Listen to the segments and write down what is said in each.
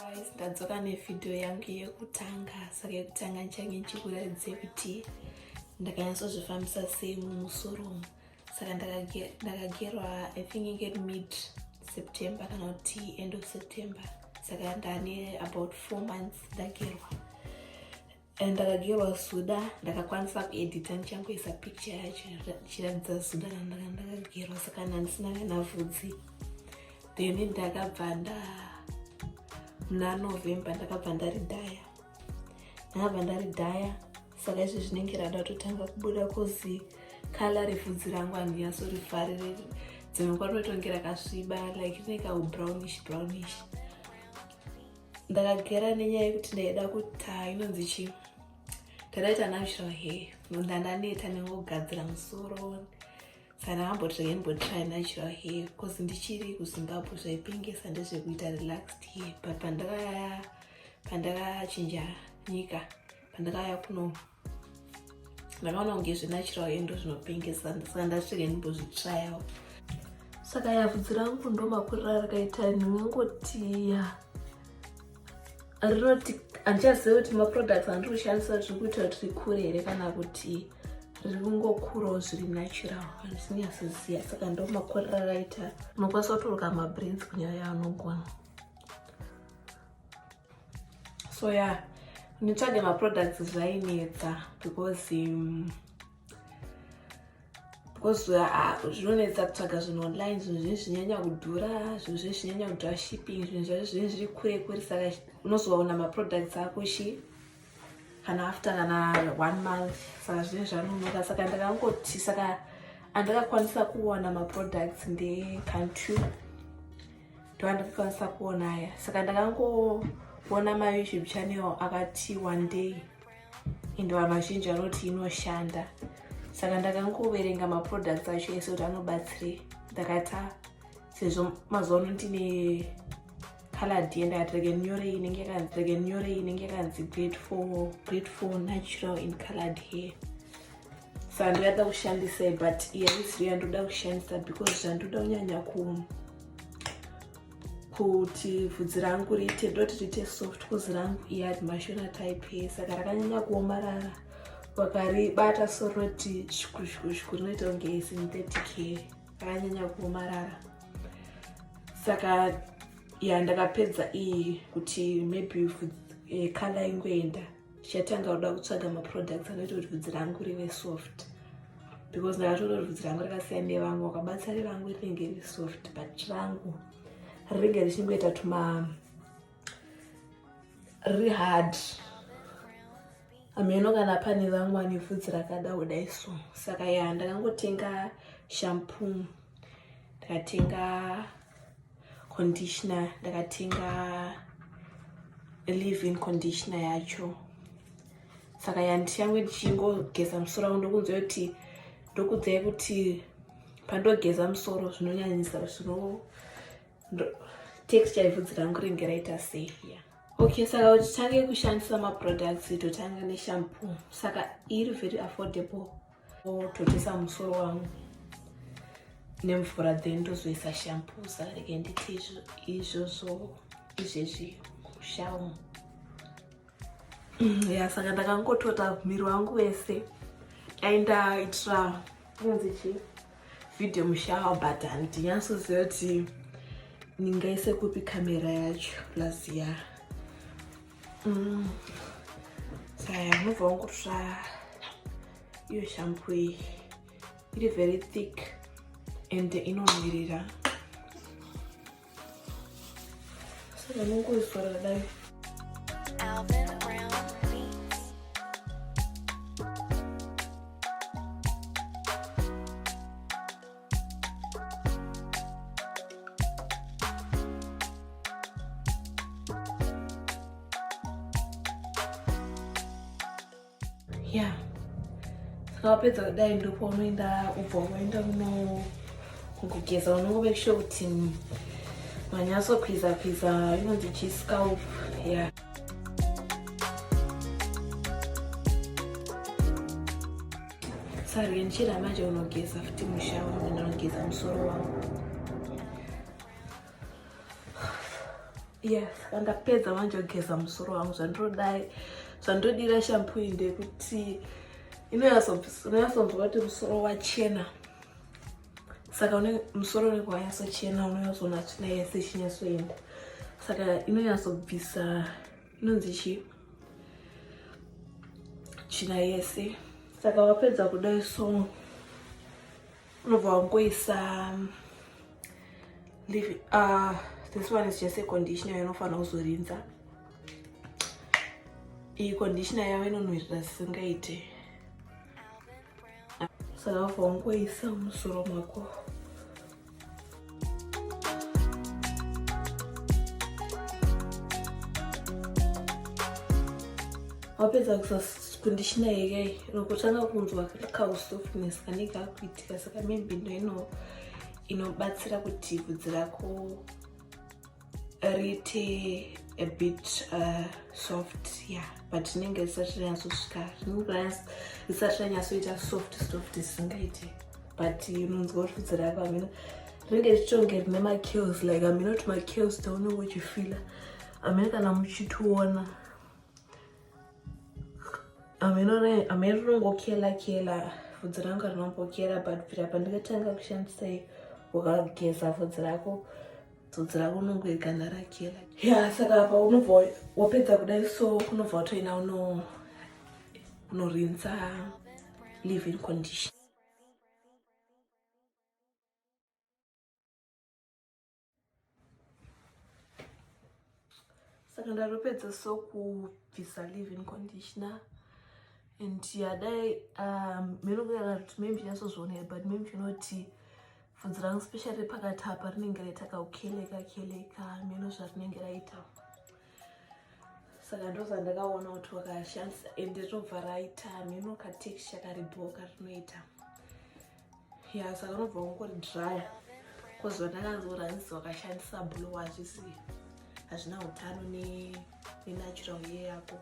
guys, ndadzoka nevidhio yangu yekutanga. Saka yekutanga nchange nchikuratidze kuti ndakanyatsozvifambisa sei mumusoro. Saka ndakagerwa I think inge mid September kana kuti end of September. Saka ndane about 4 months ndagerwa. And ndakagerwa Suda, ndakakwanisa kuedita nchangoisa picture yacho chiratidza Suda ndakagerwa. Saka ndandisina kana vhudzi. Then ndakabva muna November ndakabva ndaridhaya. Saka izvi zvinenge rada kutotanga kubuda kozi kala revhudzi rangu handinyatsorivharire. Dzimwe nguva rinotonge rakasviba like rine brownish. Ndakagera nenyaya yekuti ndaida kuti inonzi chii, ndadaita natural hair. Ndandaneta nengogadzira musoro. Saka ndakamboti ndaimbotry natural hair because ndichiri kuZimbabwe zvaipengesa ndezvekuita relaxed hair. But pandakachinja nyika, pandakaya kuno, ndakaona kunge zvenatural hair ndo zvinopengesa. Saka ndasvika ndimbozvitryawo. Saka vhudzi rangu ndo makurira rakaita. Ndingangoti rinoti handichazivi kuti maproducts andiri kushandisa zviri kuita kuti rikure here kana kuti riri kungokurawo zviri natural. Handinyasoziva. Saka ndo makurira rakaita. Unokwanisa kutoroka mabraids kunyaya anogona. So yeah, nditsvage maproducts zvainetsa because zvinonetsa kutsvaga zvinhu online. Zvinhu zvinhu zvinyanya kudhura, zvinhu zvinhu zvinyanya kudhura shipping, zvinhu zvinhu zviri kure. Saka unozoona maproducts ako kana after kana 1 month. Saka zvinhu zvanonoka. Saka ndakangoti, saka andakakwanisa kuona maproducts ndeCantu ndokandakakwanisa kuona aya. Saka ndakangoona maYouTube channel akati one day ende vanhu vazhinji vanoti inoshanda. Saka ndakangoverenga maproducts acho ese kuti anobatsire. Ndakati sezvo mazuva ano ndine colored hair, ndakati rege nyore inenge yakanzi great for natural in colored hair. Saka ndikada kushandisa, but iyarisi yandoda kushandisa because zvandoda kunyanya kuti vhudzi rangu riite soft. Vhudzi rangu iyati mashona type hair. Saka rakanyanya kuomarara. Wakaribata soroti shku rinoita kunge synthetic hair. Rakanyanya kuomarara. Saka ndakapedza iyi kuti maybe color ingoenda. Ndichatanga kuda kutsvaga maproducts anoita kuti vhudzi rangu rive soft. Because ndakatoona kuti vhudzi rangu rakasiyana nevamwe. Wakabatsa revangu rinenge riri soft, but rangu rinenge richingoita riri hard. Ameno kana pane vamwe vane vhudzi rakada kudai so. Saka ndakangotenga shampoo, ndakatenga conditioner, ndakatenga leave-in conditioner yacho. Saka ndichange ndichingogeza musoro wangu ndokudzai kuti pandogeza musoro zvinonyanyisa texture yevhudzi rangu rinenge raita sei. Okay, saka kuti titange kushandisa maproducts totanga neshampoo. Saka iri very affordable. Totesa musoro wangu nemvura then ndozoisa shampoo. Saka rege nditi izvezvi kushamu. Saka ndakangotota miri wangu wese ndaitira video mushawa, but handinyasoziva kuti ndingaise kupi kamera yacho plus Saka unobva wangotsva iyo shampoo iyi. Iri very thick and inonhuhwirira. Saka unongoizora kudai. Saka wapedza kudai ndopaunoenda unoenda kugeza. Unongomake sure kuti manyatsokwiza inonzi scalp. Saka ndichira manje unogeza futi mushawa, ndinogeza musoro wangu. yes, ndapedza manje kugeza musoro wangu zvandodira shampoo ndekuti inoyatsonzwa kuti musoro wachena, saka musoro unenge wanyatsochena, unoyatsona tsvina yese ichinyatsoenda, saka inonyatsobvisa inonzi chi tsvina yese. Saka wapedza kudai so unobva wangoisa this one is just a conditioner inofanira kuzorinza. Iyi conditioner yavo inonhuhwirira zvisingaite, saka wabva wangoisa musoro mako. Wapedza kuisa conditioner yekai inokutanga kunzwa kausoftness kanenge kakuitika, saka maybe ndo inobatsira kuti bvudzi rako riite a bit soft, yeah, but rinenge risati ranyatsosvika, risati ranyatsoita soft zvisingaite, but unonzwa kuti bvudzi rako rinenge richitonge rine makills, like hamina kuti makills taunenge uchifila, hamina kana muchitiona, hamina rinongokela bvudzi rangu rinombokela, but kubvira pandakatanga kushandisa wakageza bvudzi rako, bvudzi rako unongoigana rakela. Yeah, saka apa unobva wapedza kudai so unobva watoina unorinza leave-in condition. Saka ndaropedza so kubvisa leave-in conditioner, and yadai minogara kuti maybe yasozvionera, but maybe unoti bvudzi rangu especially pakati apa rinenge raitakakeleka mino zvarinenge raita, saka ndozvandakaona kuti wakashandisa ende rinobva raita mino katexture karibhoka rinoita. Yeah, saka unobva wangoridraya, cause vandakanzoranzisa wakashandisa blow hazvina utano nenatural hair yako,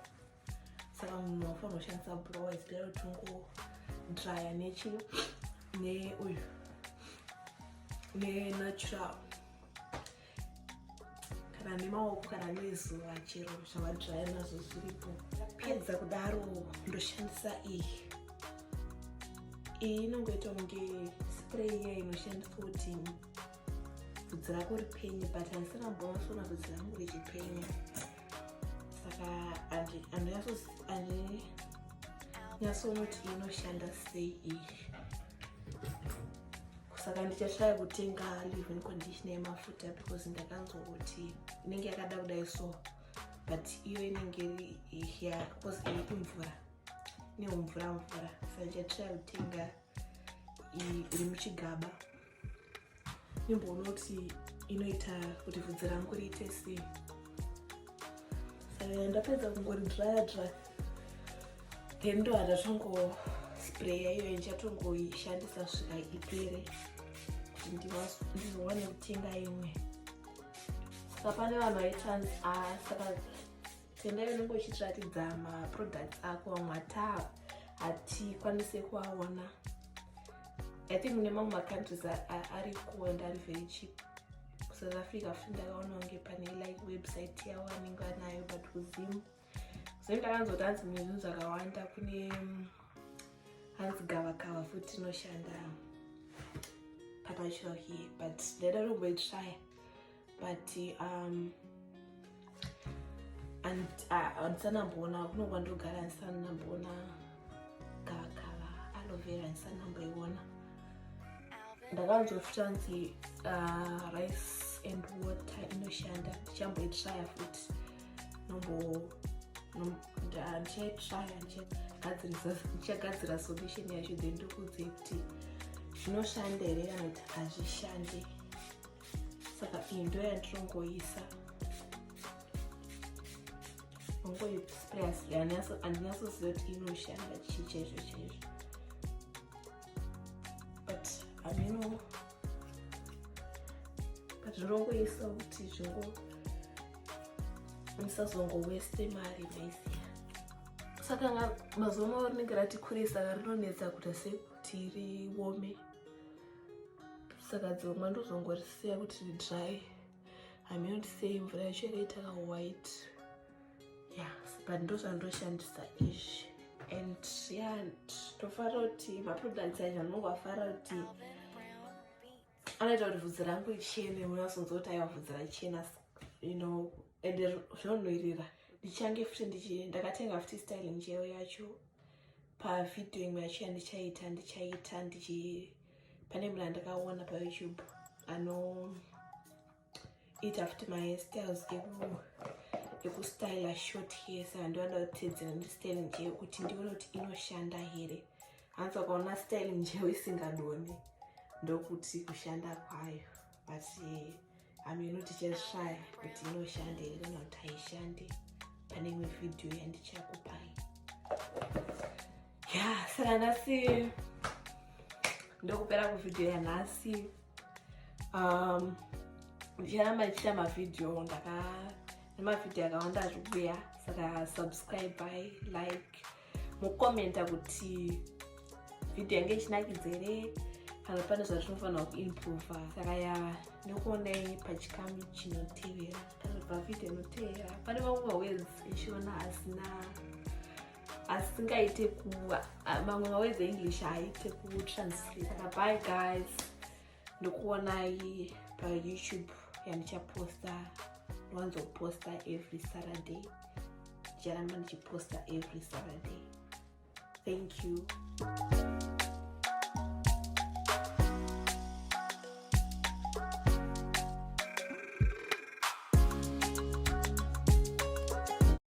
saka munhu wafanira kushandisa blower zidira kuti ungodraya nenatural, kana nemaoko kana nezuva chero zvavadraya nazvo zviripo. Pedza kudaro ndoshandisa iyi inongoita kunge spray iya inoshandiswa kuti bvudzi rako ripenye, but handisina mbonasona bvudzi rangu richipenya, saka andinyasonoti inoshanda sei iyi, saka ndichatraya kutenga leave-in conditioner yemafuta, because ndakanzoti inenge yakada kudai so, but iyo inenge because imvura, ine mvura, saka ndichatraya kutenga iri muchigaba. Nimboona kuti inoita kuti bvudzi rangu riite sei, saka ndapedza kungoridraya then ndo handatongo spraya iyo ndichatongoishandisa kusvika ipere kuti ndizowane kutenga imwe. Saka pane vanhu vaitanzi saka tendai unenge uchitiratidza maproducts ako, vamwe hatikwanise kuaona. I think nemamwe macountries ariko and ari very cheap. South Africa ndakaona kunge pane like website yavo vanenge vanayo, but kuZim ndakanzoti hanzi zvinhu zvakawanda, kune hanzi gavakava futi inoshanda panatural hair, but ndaida kutomboitrya, but handisanamboona, kunongwa ndogara handisanamboona gavakava, aloe vera handisanamboiona. Ndakanzwa futi hanzi rice and water inoshanda, ndichamboitrya futi, ndichagadzira solution yacho then ndokudze kuti zvinoshanda here kana kuti hazvishande. Saka iyi ndo yandirongoisa, ongoispray, handinyasoziva kuti inoshanda chaizvo, but ndinongoisa kuti musazongoweste mari maisiya. Saka mazuva mavo rinenge rati kurei, saka rinonetsa kuita sekuti riome, saka dzimwe ndozongorisiya kuti ridraye. I may not say mvura yacho yakaita white. Yeah, but ndozvandoshandisa izvi. And yeah, ndofara kuti maproducts acho ndinongofara kuti anoita kuti vhudzi rangu richene, munazonzwa kuti aiwa vhudzi rachena, you know, ende zvinonhuhwirira. Ndichange futi ndakatenga futi styling gel yacho pavidhiyo imwe yacho yandichaita pane munhu andakaona paYouTube anoita futi mahairstyles ekustyla short hair. Saka ndovanda kutedzera ndistyling gel kuti ndione kuti inoshanda here. Hanzi ukaona styling gel isingadoni ndokuti kushanda kwayo, but I'm not just try kuti inoshanda here kana kuti haishandi pane imwe video yandichakupai. Yeah, saka nhasi ndokupera kuvidhiyo yanhasi. Ndicharamba ndichiita mavidhiyo, nemavidhiyo akawanda ari kubuya, saka subscribe, like, mukomenta kuti vidhiyo yange ichinakidza here kana pane zvazvinofanira kuimprova. Saka ya ndokuonai pachikamu chinotevera kana kuti pavidhiyo inotevera. Pane mamwe mawords eshona asingaite mamwe mawords eEnglish haaite kutranslate. Saka bye guys, ndokuonai paYouTube yandichaposta. Ndinowanzoposta every Saturday. Ndicharamba ndichiposta every Saturday. Thank you.